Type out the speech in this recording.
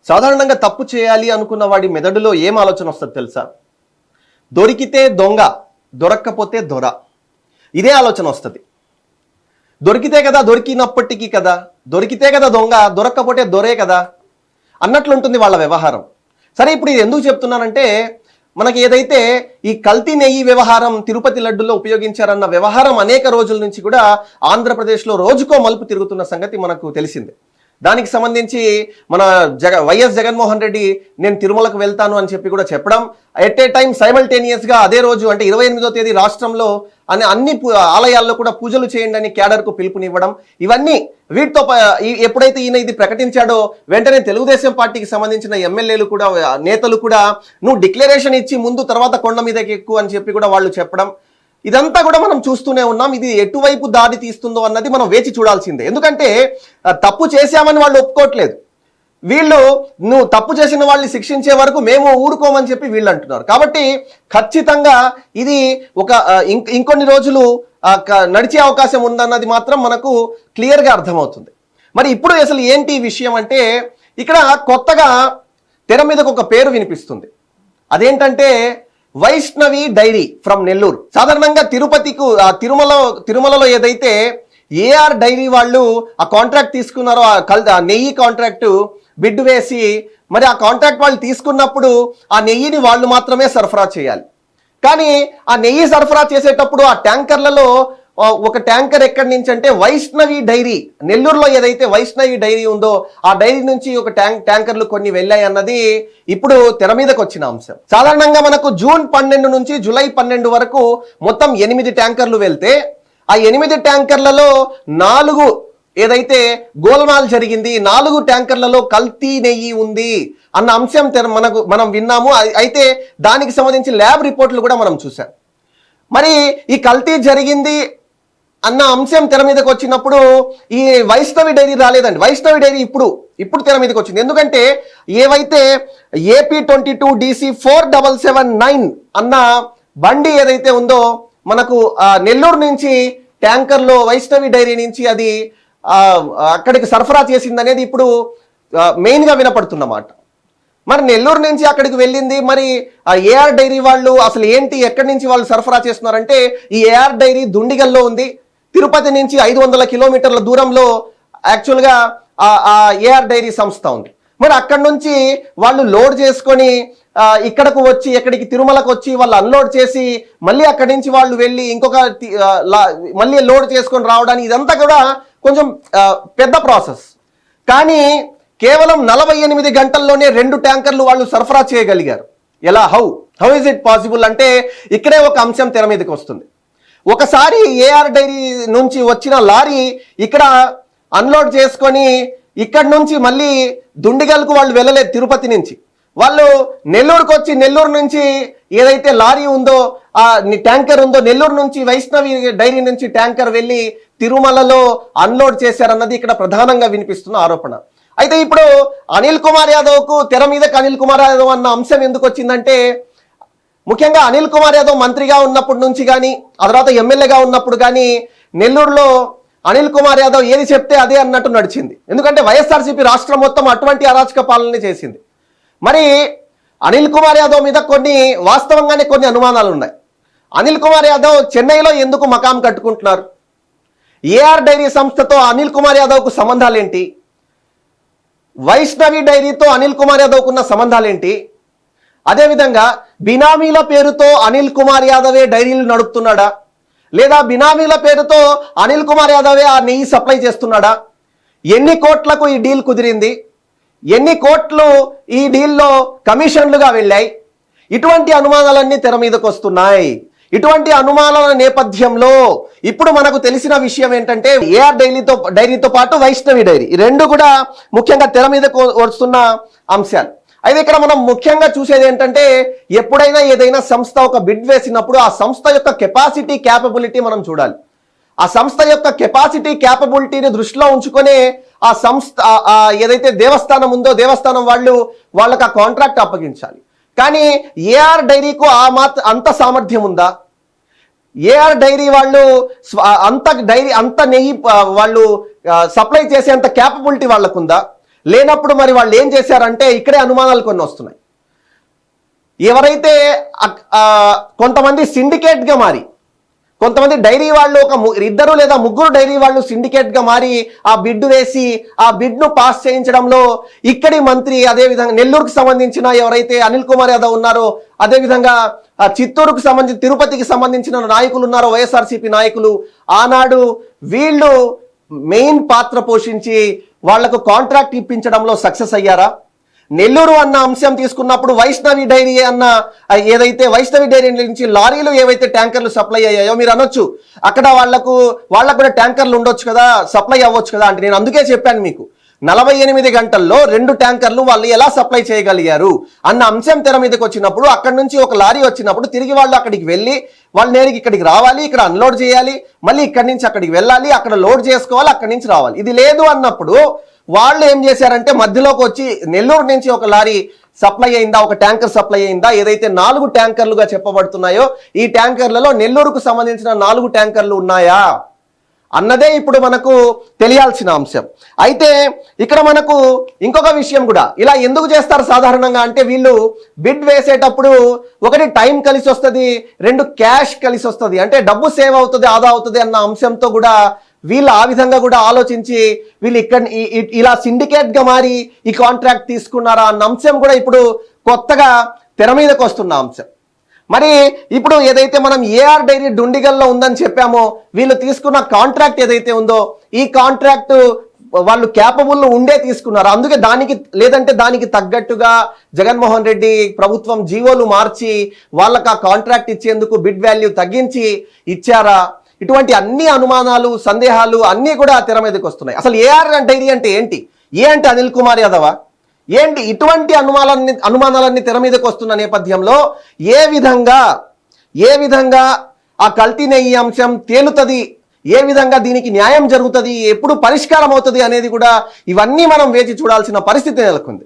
సాధారణంగా తప్పు చేయాలి అనుకున్న వాడి మెదడులో ఏం ఆలోచన వస్తుంది తెలుసా? దొరికితే దొంగ, దొరక్కపోతే దొర. ఇదే ఆలోచన వస్తుంది. దొరికితే కదా దొరికినప్పటికీ కదా, దొరికితే కదా దొంగ, దొరక్కపోతే దొరే కదా అన్నట్లుంటుంది వాళ్ళ వ్యవహారం. సరే, ఇప్పుడు ఇది ఎందుకు చెప్తున్నానంటే, మనకి ఏదైతే ఈ కల్తీ నెయ్యి వ్యవహారం తిరుపతి లడ్డులో ఉపయోగించారన్న వ్యవహారం అనేక రోజుల నుంచి కూడా ఆంధ్రప్రదేశ్లో రోజుకో మలుపు తిరుగుతున్న సంగతి మనకు తెలిసిందే. దానికి సంబంధించి మన వైఎస్ జగన్మోహన్ రెడ్డి నేను తిరుమలకు వెళ్తాను అని చెప్పి కూడా చెప్పడం, ఎట్ ఏ టైం సైమల్టేనియస్గా అదే రోజు అంటే 28వ తేదీ రాష్ట్రంలో అన్ని ఆలయాల్లో కూడా పూజలు చేయండి అని క్యాడర్కు పిలుపునివ్వడం, ఇవన్నీ వీటితో ఎప్పుడైతే ఈయన ఇది ప్రకటించాడో వెంటనే తెలుగుదేశం పార్టీకి సంబంధించిన ఎమ్మెల్యేలు కూడా నేతలు కూడా నువ్వు డిక్లరేషన్ ఇచ్చి ముందు తర్వాత కొండ మీదకి ఎక్కువ అని చెప్పి కూడా వాళ్ళు చెప్పడం, ఇదంతా కూడా మనం చూస్తూనే ఉన్నాం. ఇది ఎటువైపు దారి తీస్తుందో అన్నది మనం వేచి చూడాల్సిందే. ఎందుకంటే తప్పు చేశామని వాళ్ళు ఒప్పుకోవట్లేదు. వీళ్ళు నువ్వు తప్పు చేసిన వాళ్ళని శిక్షించే వరకు మేము ఊరుకోమని చెప్పి వీళ్ళు అంటున్నారు. కాబట్టి ఖచ్చితంగా ఇది ఒక ఇంకొన్ని రోజులు నడిచే అవకాశం ఉందన్నది మాత్రం మనకు క్లియర్గా అర్థమవుతుంది. మరి ఇప్పుడు అసలు ఏంటి విషయం అంటే, ఇక్కడ కొత్తగా తెర మీదకు ఒక పేరు వినిపిస్తుంది. అదేంటంటే వైష్ణవి డైరీ ఫ్రమ్ నెల్లూరు. సాధారణంగా తిరుమలలో ఏదైతే ఏఆర్ డైరీ వాళ్ళు ఆ కాంట్రాక్ట్ తీసుకున్నారో, ఆ నెయ్యి కాంట్రాక్టు బిడ్ వేసి, మరి ఆ కాంట్రాక్ట్ వాళ్ళు తీసుకున్నప్పుడు ఆ నెయ్యిని వాళ్ళు మాత్రమే సరఫరా చేయాలి. కానీ ఆ నెయ్యి సరఫరా చేసేటప్పుడు ఆ ట్యాంకర్లలో ఒక ట్యాంకర్ ఎక్కడి నుంచి అంటే వైష్ణవి డైరీ, నెల్లూరులో ఏదైతే వైష్ణవి డైరీ ఉందో ఆ డైరీ నుంచి ఒక ట్యాంకర్లు కొన్ని వెళ్ళాయి అన్నది ఇప్పుడు తెర మీదకి వచ్చిన అంశం. సాధారణంగా మనకు జూన్ 12 నుంచి జూలై 12 వరకు మొత్తం 8 ట్యాంకర్లు వెళ్తే ఆ 8 ట్యాంకర్లలో 4 ఏదైతే గోల్మాల్ జరిగింది, 4 ట్యాంకర్లలో కల్తీ నెయ్యి ఉంది అన్న అంశం మనం విన్నాము. అయితే దానికి సంబంధించి ల్యాబ్ రిపోర్ట్లు కూడా మనం చూసాం. మరి ఈ కల్తీ జరిగింది అన్న అంశం తెర మీదకి వచ్చినప్పుడు ఈ వైష్ణవి డైరీ రాలేదండి. వైష్ణవి డైరీ ఇప్పుడు తెర మీదకి వచ్చింది. ఎందుకంటే ఏవైతే AP22 DC 4779 అన్న బండి ఏదైతే ఉందో మనకు నెల్లూరు నుంచి ట్యాంకర్లో వైష్ణవి డైరీ నుంచి అది అక్కడికి సరఫరా చేసింది అనేది ఇప్పుడు మెయిన్గా వినపడుతున్నమాట. మరి నెల్లూరు నుంచి అక్కడికి వెళ్ళింది, మరి ఆ ఏఆర్ డైరీ వాళ్ళు అసలు ఏంటి, ఎక్కడి నుంచి వాళ్ళు సరఫరా చేస్తున్నారంటే, ఈ ఏఆర్ డైరీ దుండిగల్లో ఉంది. తిరుపతి నుంచి 500 కిలోమీటర్ల దూరంలో యాక్చువల్గా ఆ ఏఆర్ డైరీ సంస్థ ఉంది. మరి అక్కడి నుంచి వాళ్ళు లోడ్ చేసుకొని ఇక్కడకు వచ్చి, ఎక్కడికి తిరుమలకు వచ్చి వాళ్ళు అన్లోడ్ చేసి మళ్ళీ అక్కడి నుంచి వాళ్ళు వెళ్ళి ఇంకొక మళ్ళీ లోడ్ చేసుకొని రావడానికి ఇదంతా కూడా కొంచెం పెద్ద ప్రాసెస్. కానీ కేవలం 48 గంటల్లోనే 2 ట్యాంకర్లు వాళ్ళు సరఫరా చేయగలిగారు. ఎలా? హౌ ఇస్ ఇట్ పాసిబుల్ అంటే ఇక్కడే ఒక అంశం తెర మీదకి వస్తుంది. ఒకసారి ఏఆర్ డైరీ నుంచి వచ్చిన లారీ ఇక్కడ అన్లోడ్ చేసుకొని ఇక్కడి నుంచి మళ్ళీ దుండిగల్కు వాళ్ళు వెళ్ళలేదు. తిరుపతి నుంచి వాళ్ళు నెల్లూరుకు వచ్చి, నెల్లూరు నుంచి ఏదైతే లారీ ఉందో ఆ ట్యాంకర్ ఉందో, నెల్లూరు నుంచి వైష్ణవి డైరీ నుంచి ట్యాంకర్ వెళ్ళి తిరుమలలో అన్లోడ్ చేశారన్నది ఇక్కడ ప్రధానంగా వినిపిస్తున్న ఆరోపణ. అయితే ఇప్పుడు అనిల్ కుమార్ యాదవ్కు తెర మీదకి అనిల్ కుమార్ యాదవ్ అన్న అంశం ఎందుకు వచ్చిందంటే, ముఖ్యంగా అనిల్ కుమార్ యాదవ్ మంత్రిగా ఉన్నప్పటి నుంచి కానీ ఆ తర్వాత ఎమ్మెల్యేగా ఉన్నప్పుడు కానీ నెల్లూరులో అనిల్ కుమార్ యాదవ్ ఏది చెప్తే అదే అన్నట్టు నడిచింది. ఎందుకంటే వైఎస్ఆర్సీపీ రాష్ట్రం మొత్తం అటువంటి అరాచక పాలన చేసింది. మరి అనిల్ కుమార్ యాదవ్ మీద వాస్తవంగానే కొన్ని అనుమానాలు ఉన్నాయి. అనిల్ కుమార్ యాదవ్ చెన్నైలో ఎందుకు మకాం కట్టుకుంటున్నారు? ఏఆర్ డైరీ సంస్థతో అనిల్ కుమార్ యాదవ్కు సంబంధాలు ఏంటి? వైష్ణవి డైరీతో అనిల్ కుమార్ యాదవ్కు ఉన్న సంబంధాలు ఏంటి? అదేవిధంగా బినామీల పేరుతో అనిల్ కుమార్ యాదవే డైరీలు నడుపుతున్నాడా, లేదా బినామీల పేరుతో అనిల్ కుమార్ యాదవే ఆ నెయ్యి సప్లై చేస్తున్నాడా? ఎన్ని కోట్లకు ఈ డీల్ కుదిరింది? ఎన్ని కోట్లు ఈ డీల్లో కమిషన్లుగా వెళ్ళాయి? ఇటువంటి అనుమానాలన్నీ తెర మీదకు వస్తున్నాయి. ఇటువంటి అనుమానాల నేపథ్యంలో ఇప్పుడు మనకు తెలిసిన విషయం ఏంటంటే, ఏఆర్ డైరీతో పాటు వైష్ణవి డైరీ, ఈ రెండు కూడా ముఖ్యంగా తెర మీదకు వస్తున్న అంశాలు. అయితే ఇక్కడ మనం ముఖ్యంగా చూసేది ఏంటంటే, ఎప్పుడైనా ఏదైనా సంస్థ ఒక బిడ్ వేసినప్పుడు ఆ సంస్థ యొక్క కెపాసిటీ క్యాపబిలిటీ మనం చూడాలి. ఆ సంస్థ యొక్క కెపాసిటీ క్యాపబిలిటీని దృష్టిలో ఉంచుకొని ఆ సంస్థ ఏదైతే దేవస్థానం ఉందో దేవస్థానం వాళ్ళకి ఆ కాంట్రాక్ట్ అప్పగించాలి. కానీ ఏఆర్ డైరీకు అంత సామర్థ్యం ఉందా? ఏఆర్ డైరీ వాళ్ళు అంత నెయ్యి వాళ్ళు సప్లై చేసే అంత క్యాపబిలిటీ వాళ్ళకుందా? లేనప్పుడు మరి వాళ్ళు ఏం చేశారంటే ఇక్కడే అనుమానాలు కొన్ని వస్తున్నాయి. ఎవరైతే కొంతమంది సిండికేట్గా మారి, కొంతమంది డైరీ వాళ్ళు ఒక ఇద్దరు లేదా ముగ్గురు డైరీ వాళ్ళు సిండికేట్గా మారి ఆ బిడ్ వేసి ఆ బిడ్ను పాస్ చేయించడంలో ఇక్కడి మంత్రి, అదేవిధంగా నెల్లూరుకు సంబంధించిన ఎవరైతే అనిల్ కుమార్ యాదవ్ ఉన్నారో, అదేవిధంగా చిత్తూరుకు సంబంధించి తిరుపతికి సంబంధించిన నాయకులు ఉన్నారో, వైఎస్ఆర్సీపీ నాయకులు, ఆనాడు వీళ్ళు మెయిన్ పాత్ర పోషించి వాళ్లకు కాంట్రాక్ట్ ఇప్పించడంలో సక్సెస్ అయ్యారా? నెల్లూరు అన్న అంశం తీసుకున్నప్పుడు వైష్ణవి డైరీ అన్న ఏదైతే వైష్ణవి డైరీ నుంచి లారీలు ఏవైతే ట్యాంకర్లు సప్లై అయ్యాయో మీరు అనొచ్చు, అక్కడ వాళ్ళకు కూడా ట్యాంకర్లు ఉండొచ్చు కదా, సప్లై అవ్వచ్చు కదా అంటే నేను అందుకే చెప్పాను మీకు 48 గంటల్లో 2 ట్యాంకర్లు వాళ్ళు ఎలా సప్లై చేయగలిగారు అన్న అంశం తెర మీదకి వచ్చినప్పుడు, అక్కడి నుంచి ఒక లారీ వచ్చినప్పుడు తిరిగి వాళ్ళు అక్కడికి వెళ్ళి వాళ్ళు నేరుగా ఇక్కడికి రావాలి, ఇక్కడ అన్లోడ్ చేయాలి, మళ్ళీ ఇక్కడి నుంచి అక్కడికి వెళ్ళాలి, అక్కడ లోడ్ చేసుకోవాలి, అక్కడి నుంచి రావాలి. ఇది లేదు అన్నప్పుడు వాళ్ళు ఏం చేశారంటే మధ్యలోకి వచ్చి నెల్లూరు నుంచి ఒక లారీ సప్లై అయిందా, ఒక ట్యాంకర్ సప్లై అయిందా, ఏదైతే 4 ట్యాంకర్లుగా చెప్పబడుతున్నాయో ఈ ట్యాంకర్లలో నెల్లూరుకు సంబంధించిన 4 ట్యాంకర్లు ఉన్నాయా అన్నదే ఇప్పుడు మనకు తెలియాల్సిన అంశం. అయితే ఇక్కడ మనకు ఇంకొక విషయం కూడా, ఇలా ఎందుకు చేస్తారు సాధారణంగా అంటే వీళ్ళు బిడ్ వేసేటప్పుడు ఒకటి టైం కలిసి వస్తుంది, 2 క్యాష్ కలిసి వస్తుంది, అంటే డబ్బు సేవ్ అవుతుంది, ఆదా అవుతుంది అన్న అంశంతో కూడా వీళ్ళు ఆ విధంగా కూడా ఆలోచించి వీళ్ళు ఇక్కడ ఇలా సిండికేట్గా మారి ఈ కాంట్రాక్ట్ తీసుకున్నారా అన్న అంశం కూడా ఇప్పుడు కొత్తగా తెర మీదకి వస్తున్న అంశం. మరి ఇప్పుడు ఏదైతే మనం ఏఆర్ డైరీ డుండిగల్లో ఉందని చెప్పామో, వీళ్ళు తీసుకున్న కాంట్రాక్ట్ ఏదైతే ఉందో ఈ కాంట్రాక్ట్ వాళ్ళు క్యాపబుల్ ఉండే తీసుకున్నారు. అందుకే దానికి తగ్గట్టుగా జగన్మోహన్ రెడ్డి ప్రభుత్వం జీవోలు మార్చి వాళ్ళకి ఆ కాంట్రాక్ట్ ఇచ్చేందుకు బిడ్ వాల్యూ తగ్గించి ఇచ్చారా? ఇటువంటి అన్ని అనుమానాలు, సందేహాలు అన్నీ కూడా తెర మీదకి వస్తున్నాయి. అసలు ఏఆర్ డైరీ అంటే ఏంటి? అంటే అనిల్ కుమార్ యాదవా ఏంటి? ఇటువంటి అనుమానాలన్నీ తెర మీదకి వస్తున్న నేపథ్యంలో ఏ విధంగా ఆ కల్తీ నెయ్యి అంశం తేలుతుంది, ఏ విధంగా దీనికి న్యాయం జరుగుతుంది, ఎప్పుడు పరిష్కారం అవుతుంది అనేది కూడా ఇవన్నీ మనం వేచి చూడాల్సిన పరిస్థితి నెలకొంది.